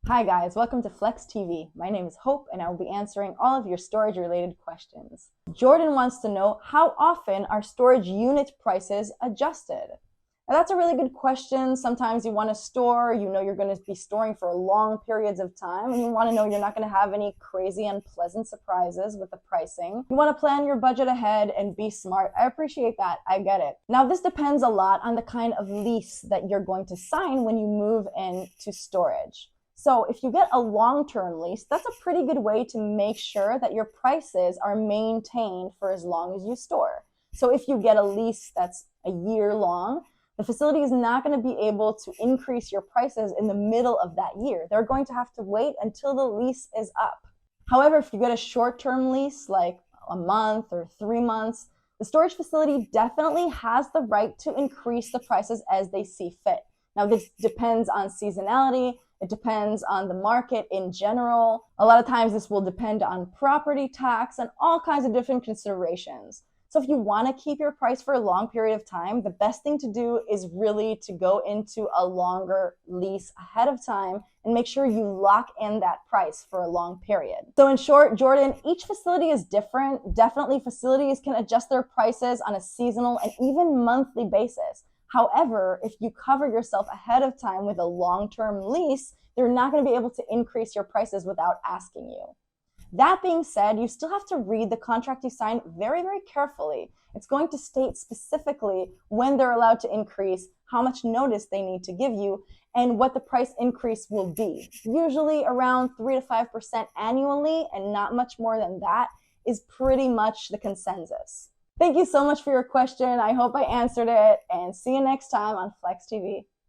Hi guys, welcome to Flex TV. My name is Hope and I will be answering all of your storage related questions. Jordan wants to know, how often are storage unit prices adjusted? Now that's a really good question. Sometimes you want to store, you know you're going to be storing for long periods of time and you want to know you're not going to have any crazy unpleasant surprises with the pricing. You want to plan your budget ahead and be smart. I appreciate that. I get it. Now this depends a lot on the kind of lease that you're going to sign when you move into storage. So if you get a long-term lease, that's a pretty good way to make sure that your prices are maintained for as long as you store. So if you get a lease that's a year long, the facility is not going to be able to increase your prices in the middle of that year. They're going to have to wait until the lease is up. However, if you get a short-term lease, like a month or 3 months, the storage facility definitely has the right to increase the prices as they see fit. Now, this depends on seasonality. It depends on the market in general. A lot of times this will depend on property tax and all kinds of different considerations. So if you want to keep your price for a long period of time, the best thing to do is really to go into a longer lease ahead of time and make sure you lock in that price for a long period. So in short, Jordan, each facility is different. Definitely facilities can adjust their prices on a seasonal and even monthly basis. However, if you cover yourself ahead of time with a long-term lease, they're not going to be able to increase your prices without asking you. That being said, you still have to read the contract you sign very, very carefully. It's going to state specifically when they're allowed to increase, how much notice they need to give you, and what the price increase will be. Usually around 3 to 5% annually, and not much more than that is pretty much the consensus. Thank you so much for your question. I hope I answered it, and see you next time on Flex TV.